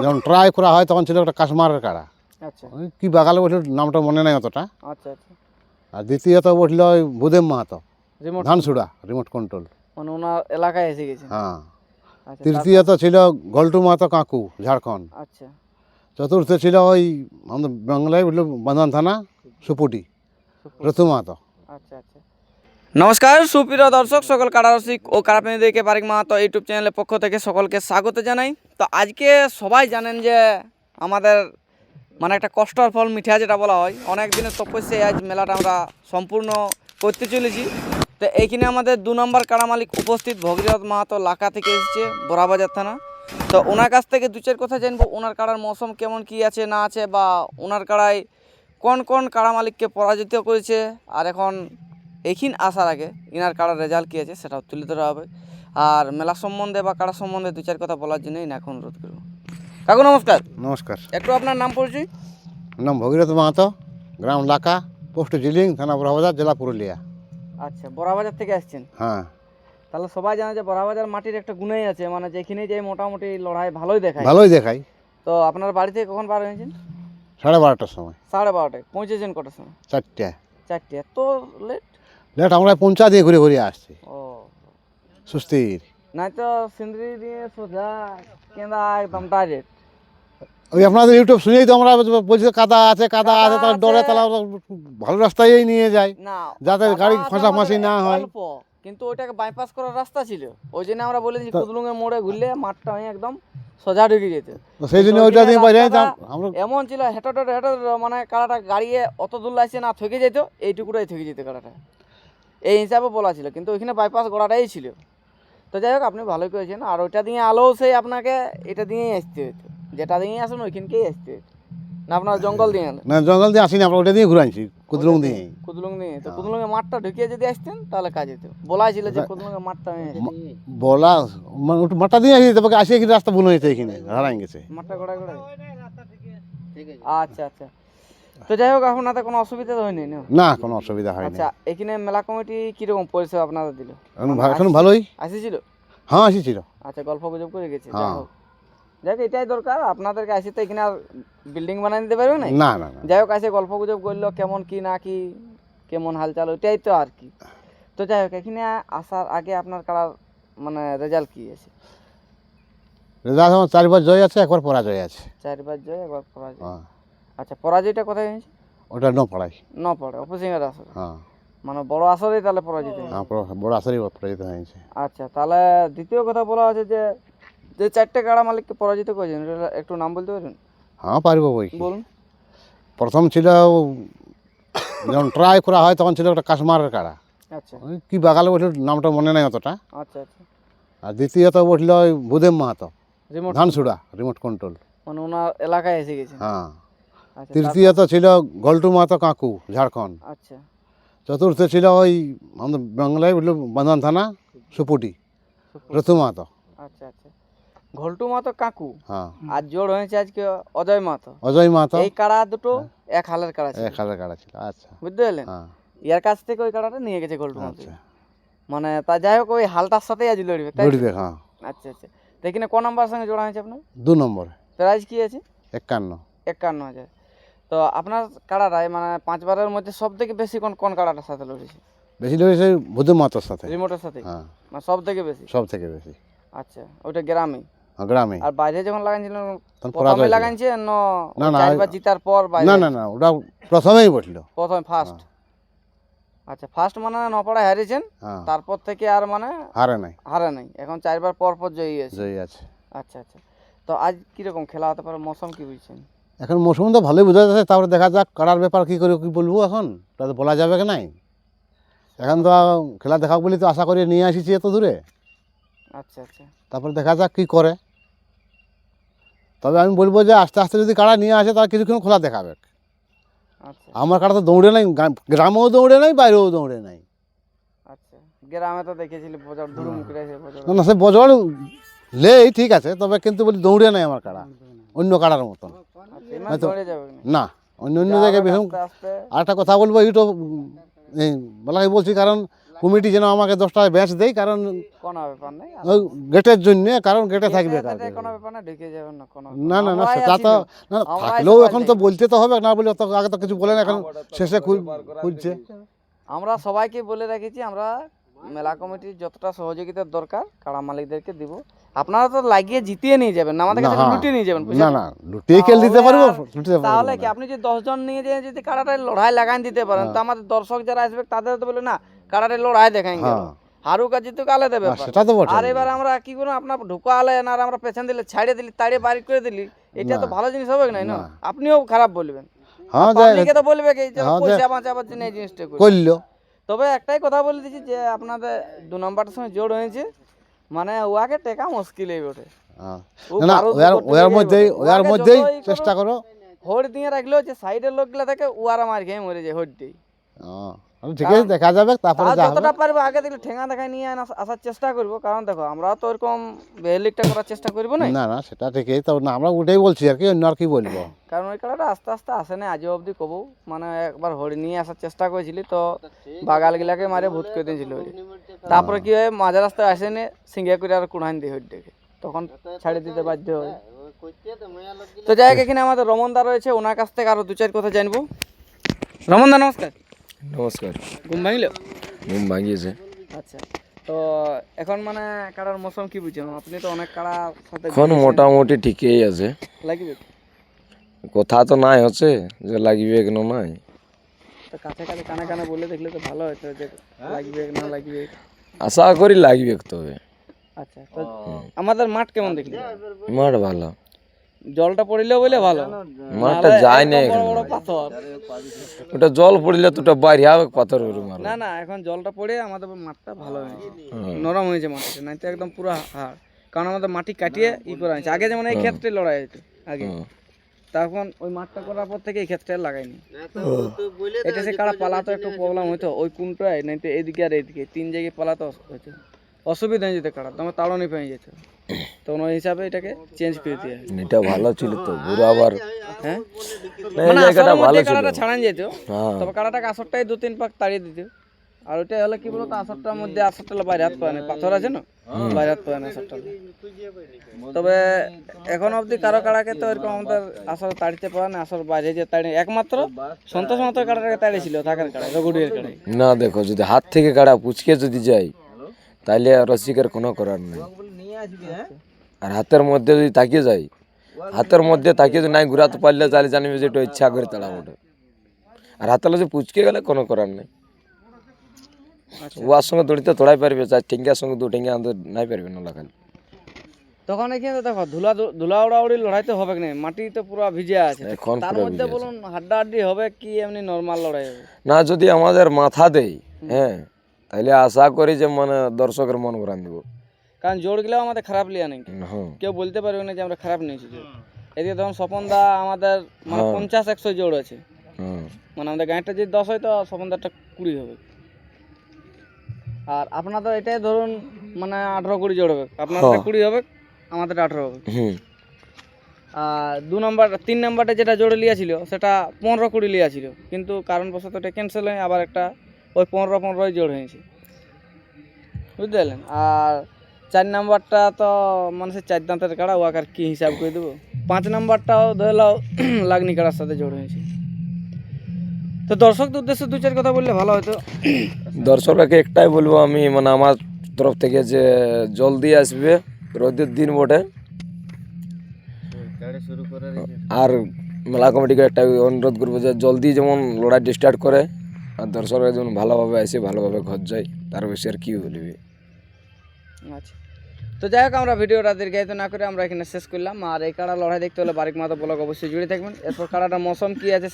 যখন ট্রাই করা হয় তখন ছিল একটা কাশ্মারের কাড়া, আচ্ছা ওই কি বাগালে বসল নামটা মনে নাই অতটা। আচ্ছা আচ্ছা আর দ্বিতীয়ত বসল ওই Bhudeb Mahato, remote Dhansura, remote control. মানে ওনার এলাকায় এসে গেছেন। হ্যাঁ। আচ্ছা তৃতীয়ত ছিল গল্টু মাহাতো কাকু, ঝাড়খণ্ড। আচ্ছা চতুর্থ ছিল ওই আমাদের বাংলায় বলল বান্ধান থানা সুপুটি, রতু মাহাতো। আচ্ছা আচ্ছা নমস্কার সুপ্রিয় দর্শক, সকল কারারসিক ও কারাপ্রেমীদেরকে পারিক মাহাতো ইউটিউব চ্যানেলের পক্ষ থেকে সকলকে স্বাগত জানাই। তো আজকে সবাই জানেন যে আমাদের মানে একটা কষ্টর ফল মিঠা যেটা বলা হয়, অনেক দিনের তপস্যায় আজ মেলাটা আমরা সম্পূর্ণ করতে চলেছি। তো এইখানে আমাদের 2 নম্বর কাড়া মালিক উপস্থিত ভগীরথ মাহাতো লাকা থেকে এসেছে, বড়াবাজার থানা। তো ওনার কাছ থেকে 2-4 কথা জানবো, ওনার কাড়ার মৌসুম কেমন কি আছে না আছে, বা ওনার কাড়ায় কোন কোন কাড়া মালিককে পরাজিত করেছে, আর এখন এইখানে আসার আগে ইনার কাড়ার রেজাল্ট কী আছে সেটাও তুলে ধরা হবে। আর মেলা সম্বন্ধে বা কাড়া সম্বন্ধে 2-4 কথা বলার জন্যই না এখন অনুরোধ করবো। কাকু নমস্কার, নমস্কার। একটু আপনার নাম পরিচয়। নাম ভগীরথ মাহাতো, গ্রাম লাকা, পোস্ট জিলিং, থানা বড়াবাজার, জেলা পুরুলিয়া। আচ্ছা, বড়াবাজার থেকে আসছেন। হ্যাঁ। তাহলে সবাই জানে যে বড়াবাজার মাটির একটা গুণই আছে, মানে যেখানে যে মোটামুটি লড়াই ভালোই দেখায়। ভালোই দেখাই। তো আপনার বাড়ি থেকে কখন বার হয়েছেন? 12:30টার সময়। 12:30টায় পৌঁছেছেন কটার সময়? 4টে। 4টে, এত লেট? লেট আমরা পৌঁছা দিয়ে ঘুরে ঘুরে আসছি ও সুস্থির। নাই তো সিন্দ্রি দিয়ে সোজা কেন্দা একদম ডাইরেক্ট। ওই আপনাদের ইউটিউব শুনেই তো আমরা বলছি কাদা আছে কাদা আছে, তাহলে ডরে তাহলে আমরা ভালো রাস্তায় নিয়ে যাই না, যাতে গাড়ি খসামাসি না হয়। অল্প, কিন্তু ওইটাকে বাইপাস করার রাস্তা ছিল, ওই জন্য আমরা বলেছি কুদলুঙের মোড়ে ঘুরলে মাঠটা হয়ে একদম সোজা ঢুকে যেত। তো সেই জন্য ওইটা দিয়ে বাইরে আমরা এমন ছিল হেঁটে মানে কাড়াটা গাড়িয়ে অত দূর লাগছে না, থেকে যেত এইটুকুটাই থেকে যেত কাড়াটা, এই হিসাবে বলা ছিল। কিন্তু ওইখানে বাইপাস গোড়াটাই ছিল। তো যাই হোক, আপনি ভালোই করেছেন। আর ওইটা দিয়ে আলোও সেই আপনাকে এটা দিয়েই আসতে হতো, যেটা দিয়েই আসুন ওইখানকেই আসতে হতো না, আপনার জঙ্গল দিয়ে আনলেন। না জঙ্গল দিয়ে আসিনি, আমরা ওইটা দিয়ে ঘুরে আনছি কুদলুং দিয়ে। কুদলুং দিয়ে, তো কুদলুঙের মাঠটা ঢুকিয়ে যদি আসতেন তাহলে কাজ হতো। বলা ছিল যে কুদলুঙের মাঠটা বলা মাঠটা দিয়ে আসি, তবে আসে কি রাস্তা ভুল হয়েছে, এখানে হারাই গেছে মাঠটা গোড়ায় গোড়ায়। আচ্ছা আচ্ছা, তো যাই হোক, আপনাদের কোনো অসুবিধা তো হয়নি না? না, কোনো অসুবিধা হয়নি। আচ্ছা, এখানে মেলা কমিটি কিরকম পরিষেবা আপনাদের দিল? এখন ভালোই আসেছিল? হ্যাঁ আসিছিল। আচ্ছা, গল্প গুজব করে গেছে। যাই হ্যাঁ। হোক, যাই হোক, এটাই দরকার আপনাদেরকে। আসে তো এখানে আর বিল্ডিং বানিয়ে দিতে পারবে না। না না না। যাই হোক, আসে গল্প গুজব করলো কেমন কি না কি, কেমন হালচাল, ওইটাই তো আর কি। তো যাই হোক, এখানে আসার আগে আপনার কারার মানে রেজাল্ট কি আছে? রেজাল্ট আমার 4বার জয় আছে, একবার পরাজয় আছে। 4বার জয়, একবার পরাজয়। হ্যাঁ। আচ্ছা, পরাজয়টা কোথায় হয়েছে? ওটা ন পড়াই। ন পড়ে অপসিংয়ের আসরে, হ্যাঁ। মানে বড় আসরেই তাহলে পরাজিত হয়েছে। হ্যাঁ, বড় আসরেই পরাজিত হয়েছে। আচ্ছা, তাহলে দ্বিতীয় কথা বলা হচ্ছে যে যে 4টে কাড়া মালিককে পরাজিত করেছেন, এটা একটু নাম বলতে পারবেন? হ্যাঁ পারবো বই। বলুন। প্রথম ছিল যখন ট্রাই করা হয় তখন ছিল একটা কাশ্মারের কাড়া, আচ্ছা ওই কি বাগালে বসল নামটা মনে নাই অতটা। আচ্ছা আচ্ছা আর দ্বিতীয়ত বসল ওই Bhudeb Mahato, remote Dhansura, remote control. মানে ওনার এলাকায় এসে গেছেন। হ্যাঁ। আচ্ছা তৃতীয়ত ছিল গল্টু মাহাতো কাকু, ঝাড়খণ্ড। আচ্ছা চতুর্থ ছিল ওই আমাদের বাংলায় বলল বান্ধান থানা সুপুটি, রতু মাহাতো। আচ্ছা আচ্ছা, ঘোলটু মাতো কাকু। হ্যাঁ। আর জোর হয়েছে আজকে অজয় মাতো। অজয় মাহাতো। এই কাড়া দুটো এক হালের কাড়া ছিল, 1000 কাড়া ছিল। আচ্ছা। বুঝতে পারলেন? হ্যাঁ। ইয়ার কাছ থেকে ওই কাড়াটা নিয়ে গেছে ঘোলটু মাতো। আচ্ছা। মানে তা যাই হোক, ওই হালটার সাথেই আজ লড়বে, তাই তো? লড়বে। হ্যাঁ। আচ্ছা আচ্ছা, তো এখানে ক নাম্বার সঙ্গে জোড়া হয়েছে আপনার? 2 নম্বর। প্রাইজ কি আছে? 51। 51,000। তো আপনার কাড়াটায় মানে 5বারের মধ্যে সব থেকে বেশি কোন কোন কাড়াটার সাথে লড়েছে? বেশি লড়েছে ভূদেব মাহাতোর সাথে। রিমোটের সাথে? হ্যাঁ। মানে সব থেকে বেশি? সব থেকে বেশি। আচ্ছা, ওইটা গ্রামে? হ্যাঁ, গ্রামে। আর বাইরে যখন লাগাইছিলেন তখন প্রথমে পরাজয় ছিল। লাগাইছে না, না, 4বার জিতার পর বাইরে? না না না, ওটা প্রথমেই বসলো। প্রথমে ফার্স্ট? আচ্ছা, ফার্স্ট মানে নপাড়ায় হারিয়েছেন, হ্যাঁ। তারপর থেকে আর মানে হারে নাই, হারে নাই, এখন 4বার পর পর জয়ী আছে। জয়ী আছে। আচ্ছা আচ্ছা, তো আজ কিরকম খেলা হতে পারে, মৌসুম কি বুঝছেন? এখন মৌসুম তো ভালোই বোঝা যাচ্ছে, তারপরে দেখা যাক কাড়ার ব্যাপার কী করে কী বলবো, এখন তা তো বলা যাবে কি নাই। এখন তো খেলা দেখাক বলে তো আশা করে নিয়ে আসিছি এত দূরে, আচ্ছা আচ্ছা, তারপরে দেখা যাক কী করে। তবে আমি বলবো যে আস্তে আস্তে যদি কাড়া নিয়ে আসে তাহলে কিছুক্ষণ খোলা দেখাবে। আচ্ছা আমার কাড়া তো দৌড়ে নাই, গ্রামেও দৌড়ে নাই, বাইরেও দৌড়ে নাই। আচ্ছা, গ্রামে তো দেখেছিলি বজার ধুরু মুখে বজার। না না, সে বজল লেই ঠিক আছে, তবে কিন্তু বলি দৌড়ে নাই আমার কাড়া অন্য কাড়ার মতন। আচ্ছা, এমনি দৌড়ে যাবে না? না, অন্য অন্য জায়গায় বেশি। আস্তে আস্তে। আর একটা কথা বলবো, ইউটিউব বলাই বলছি, কারণ কমিটি যেন আমাকে 10 টাকা ব্যাচ দেয়, কারণ কোনো ব্যাপার নেই, ওই গেটের জন্য, কারণ গেটে থাকবে কাজ। কোনো ব্যাপার না, ঢুকে যাবেন না, কোনো না না না, আমরাই সেটা আছি তো না। না, আমরাই থাকলেও সবাই এখন তো দেখি। বলতে তো হবে, না বলে তো আগে তো কিছু বলেন, এখন শেষে খুলছে। আমরা সবাইকে বলে রেখেছি, আমরা মেলা কমিটির যতটা সহযোগিতার দরকার কাড়া মালিকদেরকে দিব। আপনারা তো লাগিয়ে জিতিয়ে নিয়ে যাবেন না, আমাদের না, কাছে হ্যাঁ। লুটিয়ে নিয়ে যাবেন, না বুঝলেন? না, লুটিয়ে খেল দিতে তাহলে পারবো, আর- লুটিয়ে পারবো তাহলে না। কি আপনি যদি 10 জন নিয়ে যেয়ে যদি কাড়াটায় লড়াই লাগাই দিতে পারেন, তো আমাদের দর্শক যারা আসবে তাদের তো বলে না কাড়াটায় লড়াই দেখাই গেল, হ্যাঁ। হারুক আর জিতুক আলাদা হ্যাঁ, ব্যাপার। সেটা তো বটে। আর এবার আমরা কি করবো, আপনার ঢুকা আলেন আর আমরা পেছন দিলে ছাড়িয়ে দিলি, তাড়িয়ে বাড়ি করে দিলি, এটা তো না। ভালো জিনিস হবে না, না? না। আপনিও খারাপ বলবেন, হ্যাঁ, পাবলিকে তো বলবে কি যে হ্যাঁ, পয়সা বাঁচাবার জন্য এই জিনিসটা করি। করলো। তবে একটাই কথা বলে দিচ্ছি যে আপনাদের 2 নম্বরটার সঙ্গে জোর হয়েছে, মানে ওয়াকে টেকা মুশকিল এই ওঠে। হ্যাঁ। ও না না, বারুদ ওয়ার করতে ওয়ার গিয়ে মধ্যেই বটে। ওয়ার ওয়াকে মধ্যেই যতই করো, চেষ্টা করো। হোড় দিয়ে রাখলেও যে সাইডের লোকগুলা থাকে ওয়ারা মার খেয়ে মরে যায় হোড় দিয়ে। ঠিক আছে, দেখা যাবে তারপরে আর যা হবে। যতটা পারবো আগে থেকে ঠেঙা দেখায় নিয়ে আসার চেষ্টা করবো, কারণ দেখো আমরাও তো ওরকম বেহেলিকটা করার চেষ্টা করবো না, না না, সেটা ঠিকই, তো না আমরা ওটাই বলছি আর কি, অন্য আর কি বলবো। কারণ ওই খেলাটা আস্তে আস্তে আসে না, আজও অবধি কবু মানে একবার হরি নিয়ে আসার চেষ্টা করেছিলি তো বাগাল গিলাকে মারে ভূত করে দিয়েছিল ওই। তারপরে কি হয়, মাঝে রাস্তায় আসে নে সিঙ্গা করে আর কুড়ান দিয়ে হরি ডেকে, তখন ছাড়ে দিতে বাধ্য হয়। তো যাই হোক, এখানে আমাদের রমনদা রয়েছে, ওনার কাছ থেকে আরো 2-4 কথা জানবো। রমনদা নমস্কার। নমস্কার। ঘুম ভাঙিল? ঘুম ভাঙিয়েছে। আচ্ছা, তো এখন মানে কাড়ার মৌসুম কি বুঝছেন? আপনি তো অনেক কাড়ার সাথে এখন মোটামুটি ঠিকই আছে, লাগবে কথা তো নাই হচ্ছে যে লাগবে কেন নাই। তো, কাছে কাছে কানে কানে বলে দেখলে তো ভালো হতো যে লাগবে না লাগবে। আশা করি লাগবে তবে। আচ্ছা, তো আমাদের মাঠ কেমন দেখলি? মাঠ ভালো, জলটা পড়িলেও বলে ভালো, মাঠটা নাহলে যায় না একদম বড় এখানে। বড় পাথর। ওটা জল পড়লে তো ওটা বাইরে হবে পাথর মারো। না না, এখন জলটা পড়ে আমাদের মাঠটা ভালো হয়েছে, নরম হয়েছে মাটিটা, নাই তো একদম পুরো হাড়। কারণ আমাদের মাটি কাটিয়ে করা হয়েছে, আগে যেমন এই ক্ষেত্রে লড়াই হতো আগে, তখন ওই মাঠটা করার পর থেকে এই ক্ষেত্রে আর লাগাইনি। এটা সে কারা পালাতো একটু প্রবলেম হইতো, ওই কোনটায় নাই তো এদিকে আর এদিকে 3 জায়গায় পালাতো হইতো, অসুবিধা হয়ে যেত কারা, তোমার তাড়নি পেয়ে যেত, তখন ওই হিসাবে এটাকে চেঞ্জ করে দিয়ে। এটা ভালো ছিল তো পুরো আবার। হ্যাঁ, না, এই মানে জায়গাটা আসরের ভালো মধ্যে ছিল। কারাটা ছাড়ান যেত, হ্যাঁ, তবে কারাটাকে আসরটাই 2-3 পাক তাড়িয়ে দিত। আর ওইটা হলো কি বলতো, আসরটার মধ্যে আসরটা বাইরে হাত পায় না, পাথর আছে না, বাইরে হাত পায় না আসরটা। তবে এখন অবধি কারো কাড়াকে তো এরকম আমাদের আসর তাড়িতে পারে না, আসর বাইরে যে তাড়ি একমাত্র সন্তোষ মাত্র কাড়াটাকে তাড়িয়েছিল থাকার কাড়াই, রঘুডিয়ার কাড়াই। না দেখো যদি হাত থেকে কাড়া পুচকে যদি যায় তাহলে রসিকের কোনো করার নেই। আর হাতের মধ্যে যদি তাকিয়ে যায়, হাতের মধ্যে তাকিয়ে যদি নাই ঘুরাতে পারলে তাহলে জানবে যে এটা ইচ্ছা করে তাড়া ওঠে। আর হাতের যে পুচকে গেলে কোনো করার নেই। ওয়ার সঙ্গে দড়িতে তোড়াই পারবে, চার ঠেঙ্গার সঙ্গে 2 ঠেঙ্গা আনতে নাই পারবে না লাগালে। তখন এখানে তো দেখো ধুলা উড়াউড়ি লড়াইতে হবে না, মাটি তো পুরো ভিজে আছে, এখন তার পুরো মধ্যে ভিজে আছে। বলুন হাড্ডাহাড্ডি হবে কি এমনি নর্মাল লড়াই হবে? না যদি আমাদের মাথা দেয়, হ্যাঁ, তাহলে আশা করি যে মানে দর্শকের মন ঘুরান দেবো। কারণ জোর গেলেও আমাদের খারাপ লিয়া নেই, হ্যাঁ, কেউ বলতে পারবে না যে আমরা খারাপ নিয়েছি জোর। এদিকে তখন স্বপন দা আমাদের মানে হ্যাঁ। 50-100 জোর আছে, হ্যাঁ, মানে আমাদের গাঁটটা যদি 10 হয় তো স্বপন দারটা 20 হবে। আর আপনাদের এটাই ধরুন মানে 18-20 জোর হবে, আপনাদের হ্যাঁ। 20 হবে, আমাদের 18 হবে। হুম, আর 3 নাম্বারটা যেটা জোরে লিয়াছিল সেটা 15-20 লিয়াছিল, কিন্তু কারণবশত এটা ক্যান্সেল হয়ে আবার একটা ওই 15-15 জোর হয়েছে, বুঝতে পারলেন। আর 4 নাম্বারটা তো মানুষের 4 দাঁতের কাড়া, ওয়াকে আর কি হিসাব করে দেবো। 5 নাম্বারটাও ধরে লাও লাগনি কাড়ার সাথে জোর হয়েছে। তো দর্শকদের উদ্দেশ্যে 2-4 কথা বললে ভালো হতো। দর্শককে একটাই বলবো আমি, মানে আমার তরফ থেকে যে জলদি আসবে, রোদের দিন বটে। আর মেলা কমিটিকে একটা অনুরোধ করবো যে জলদি যেমন লড়াইটি স্টার্ট করে, আর দর্শকরা যেমন ভালোভাবে আসে, ভালোভাবে ঘর যায়, তার বেশি আর কি বলবি। আচ্ছা, তো যাই হোক, আমরা ভিডিওটা দীর্ঘায়িত না করে আমরা এখানে শেষ করলাম। আর এই কাড়া লড়াই দেখতে হলে বারিক মাহাতো ব্লগ অবশ্যই জুড়ে থাকবেন। এরপর কাড়াটা মৌসুম কি আছে